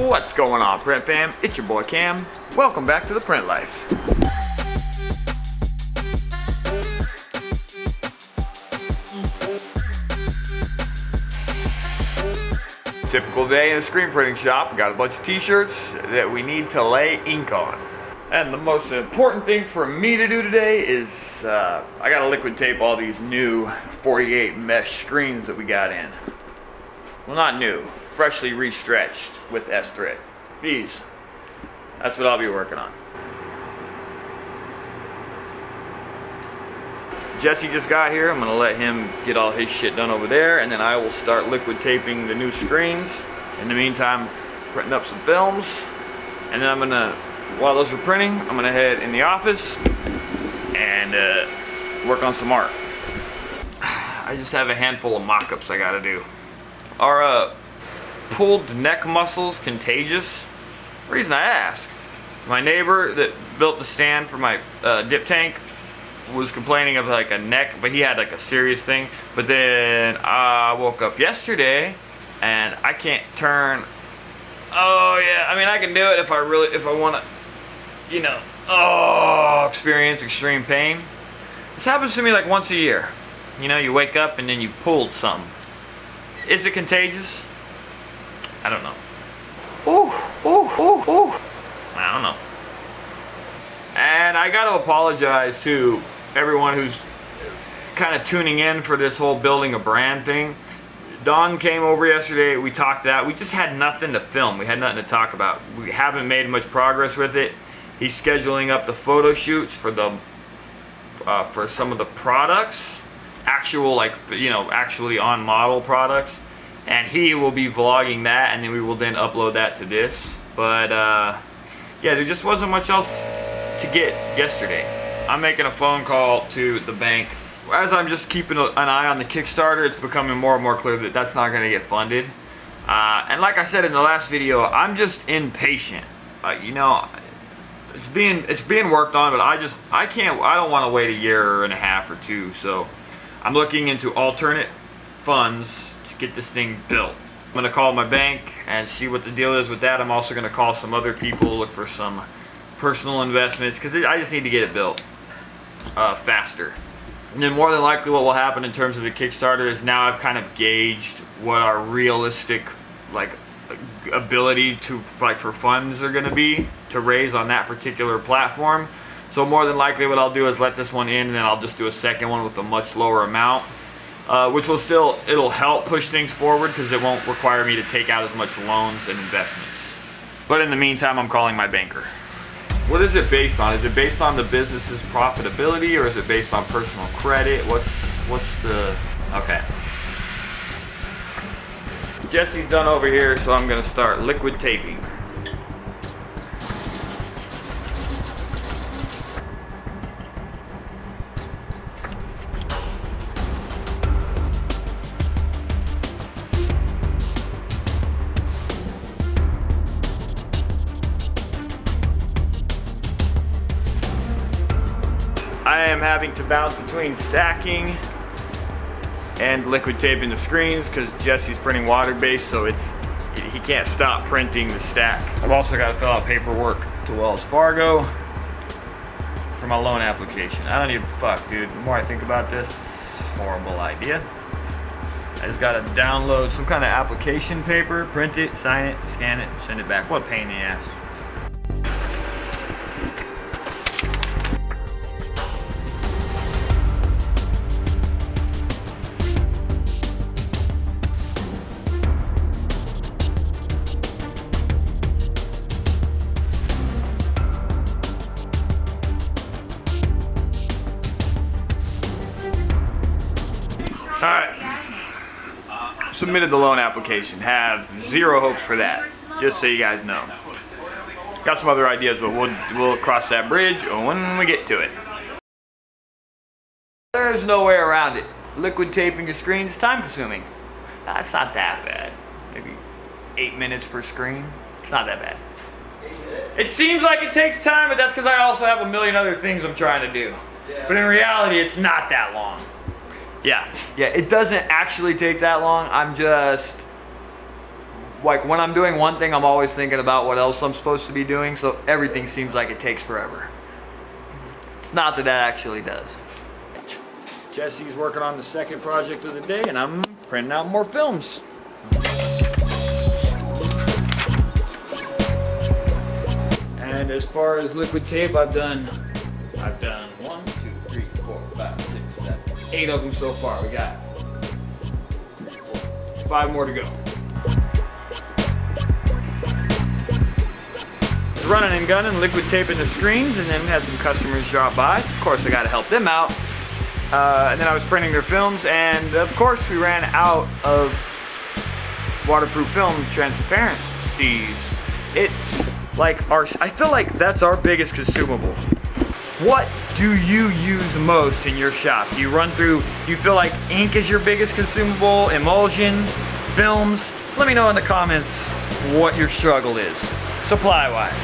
What's going on, Print Fam? It's your boy Cam. Welcome back to the Print Life. Typical day in a screen printing shop. We got a bunch of t-shirts that we need to lay ink on. And the most important thing for me to do today is I gotta liquid tape all these new 48 mesh screens that we got in. Well, not new, freshly restretched with S-thread. These, that's what I'll be working on. Jesse just got here. I'm gonna let him get all his shit done over there, and then I will start liquid taping the new screens. In the meantime, printing up some films, and then I'm gonna, while those are printing, I'm gonna head in the office and work on some art. I just have a handful of mock-ups I gotta do. Are pulled neck muscles contagious? The reason I ask, my neighbor that built the stand for my dip tank was complaining of like a neck, but he had like a serious thing. But then I woke up yesterday and I can't turn. Oh yeah, I mean I can do it if I want to, you know, experience extreme pain. This happens to me like once a year. You know, you wake up and then you pulled something. Is it contagious? I don't know. I don't know. And I got to apologize to everyone who's kind of tuning in for this whole building a brand thing. Don came over yesterday, we talked that. We just had nothing to film. We had nothing to talk about. We haven't made much progress with it. He's scheduling up the photo shoots for the for some of the products. Actual, like, you know, actually on model products, and he will be vlogging that, and then we will then upload that to this. But yeah, there just wasn't much else to get yesterday. I'm making a phone call to the bank. As I'm just keeping an eye on the Kickstarter, it's becoming more and more clear that that's not going to get funded. And like I said in the last video, I'm just impatient. You know, it's being worked on, but I don't want to wait a year and a half or two. So I'm looking into alternate funds to get this thing built. I'm gonna call my bank and see what the deal is with that. I'm also gonna call some other people, look for some personal investments, because I just need to get it built faster. And then more than likely what will happen in terms of the Kickstarter is now I've kind of gauged what our realistic like ability to for funds are gonna be to raise on that particular platform. So more than likely what I'll do is let this one in, and then I'll just do a second one with a much lower amount, which will still, it'll help push things forward because it won't require me to take out as much loans and investments. But in the meantime, I'm calling my banker. What is it based on? Is it based on the business's profitability, or is it based on personal credit? What's the, okay. Jesse's done over here, so I'm gonna start liquid taping. I am having to bounce between stacking and liquid taping the screens because Jesse's printing water-based, so he can't stop printing the stack. I've also got to fill out paperwork to Wells Fargo for my loan application. I don't even fuck, dude. The more I think about this, it's a horrible idea. I just got to download some kind of application paper, print it, sign it, scan it, send it back. What a pain in the ass. Alright, submitted the loan application. Have zero hopes for that, just so you guys know. Got some other ideas, but we'll cross that bridge when we get to it. There's no way around it. Liquid taping your screen is time consuming. That's not that bad. Maybe 8 minutes per screen. It's not that bad. It seems like it takes time, but that's because I also have a million other things I'm trying to do. But in reality, it's not that long. Yeah, it doesn't actually take that long. I'm just like when I'm doing one thing, I'm always thinking about what else I'm supposed to be doing, so everything seems like it takes forever. Not that that actually does. Jesse's working on the second project of the day, and I'm printing out more films. And as far as liquid tape, I've done 1, 2, 3, 4, 5, 6, 7, 8 of them so far. We got 5 more to go. Just running and gunning, liquid taping the screens, and then we had some customers drop by. So of course, I got to help them out. And then I was printing their films, and of course, we ran out of waterproof film transparencies. It's like I feel like that's our biggest consumable. What do you use most in your shop? Do you run through, do you feel like ink is your biggest consumable, emulsion, films? Let me know in the comments what your struggle is, supply-wise.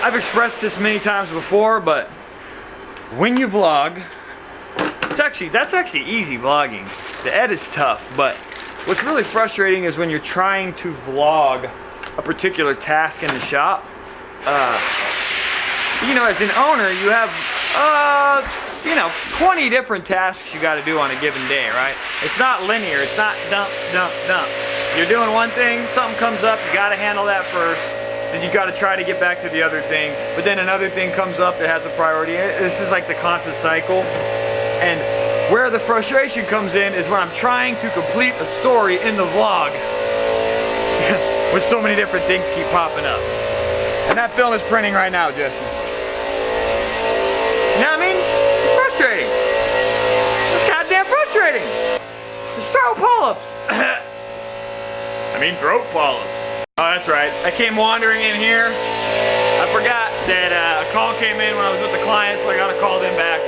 I've expressed this many times before, but when you vlog, that's actually easy vlogging. The edit's tough, but what's really frustrating is when you're trying to vlog a particular task in the shop. You know, as an owner, you have, 20 different tasks you got to do on a given day, right? It's not linear. It's not dump, dump, dump. You're doing one thing, something comes up, you got to handle that first. Then you got to try to get back to the other thing, but then another thing comes up that has a priority. This is like the constant cycle. And where the frustration comes in is when I'm trying to complete a story in the vlog when so many different things keep popping up. And that film is printing right now, Jesse. You know what I mean? It's frustrating. It's goddamn frustrating. It's throat polyps. Throat polyps. Oh, that's right. I came wandering in here. I forgot that a call came in when I was with the client, so I gotta call them back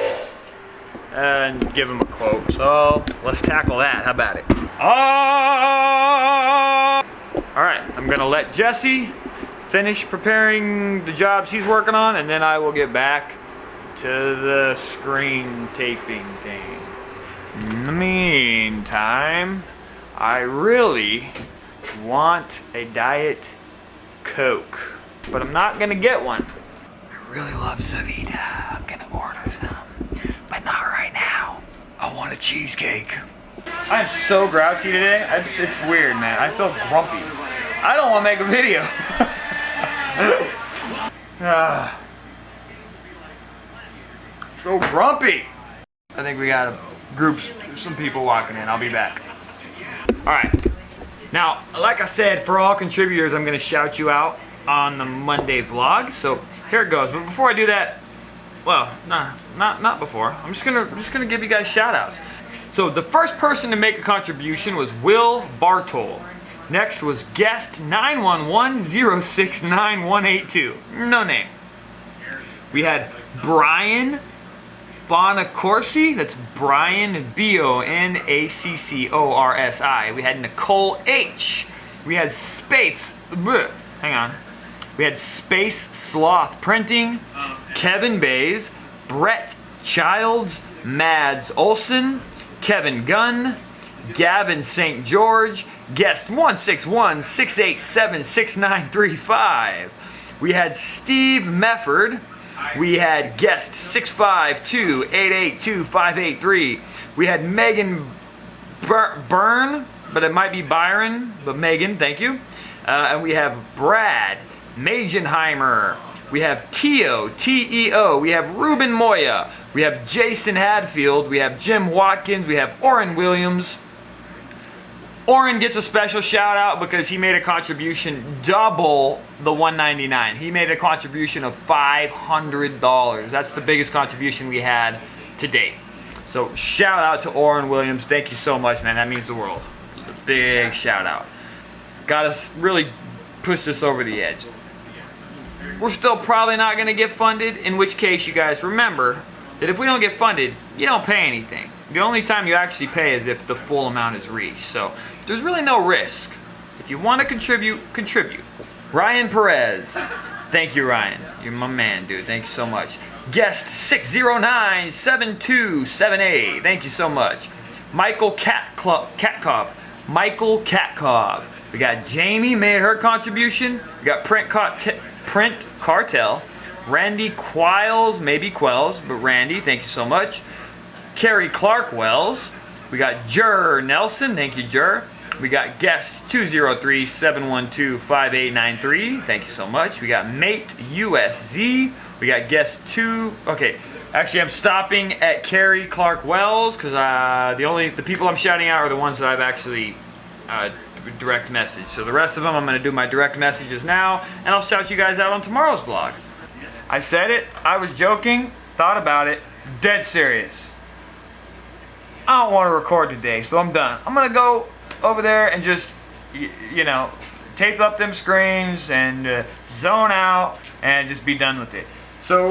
and give them a quote. So let's tackle that. How about it? All right, I'm gonna let Jesse finish preparing the jobs he's working on, and then I will get back to the screen taping thing. In the meantime, I really want a Diet Coke, but I'm not gonna get one. I really love Zavita. I'm gonna order some, but not right now. I want a cheesecake. I'm so grouchy today. It's weird, man. I feel grumpy. I don't want to make a video. So grumpy. I think we got some people walking in. I'll be back. All right. Now, like I said, for all contributors, I'm going to shout you out on the Monday vlog. So here it goes. But before I do that, well, not before. I'm just gonna give you guys shout outs. So the first person to make a contribution was Will Bartol. Next was guest 911069182. No name. We had Brian Bonacorsi, that's Brian Bonaccorsi. We had Nicole H. We had We had Space Sloth Printing, Kevin Bays, Brett Childs, Mads Olson, Kevin Gunn, Gavin St. George, guest 161-687-6935. We had Steve Mefford. We had guest 652-882-583. We had Megan Byrne, but it might be Byron, but Megan, thank you. And we have Brad Magenheimer. We have Teo, T-E-O. We have Ruben Moya. We have Jason Hadfield. We have Jim Watkins. We have Orrin Williams. Orrin gets a special shout out because he made a contribution double the $199. He made a contribution of $500. That's the biggest contribution we had to date. So shout out to Orrin Williams. Thank you so much, man. That means the world. A big shout out. got us really push this over the edge. We're still probably not going to get funded, in which case you guys remember that if we don't get funded, you don't pay anything. The only time you actually pay is if the full amount is reached. So there's really no risk. If you want to contribute, contribute. Ryan Perez. Thank you, Ryan. You're my man, dude. Thank you so much. Guest 6097278. Thank you so much. Michael Katkov. Michael Katkov. We got Jamie made her contribution. We got Print Cartel. Randy Quiles, maybe Quells, but Randy, thank you so much. Carrie Clark Wells. We got Jur Nelson, thank you, Jur. We got guest 203-712-5893, thank you so much. We got Mate USZ. We got guest 2. Okay, actually I'm stopping at Carrie Clark Wells because the people I'm shouting out are the ones that I've actually direct message. So the rest of them I'm going to do my direct messages now, and I'll shout you guys out on tomorrow's vlog. I said it, I was joking, thought about it, dead serious. I don't want to record today, so I'm done. I'm going to go over there and just, you know, tape up them screens and zone out and just be done with it. So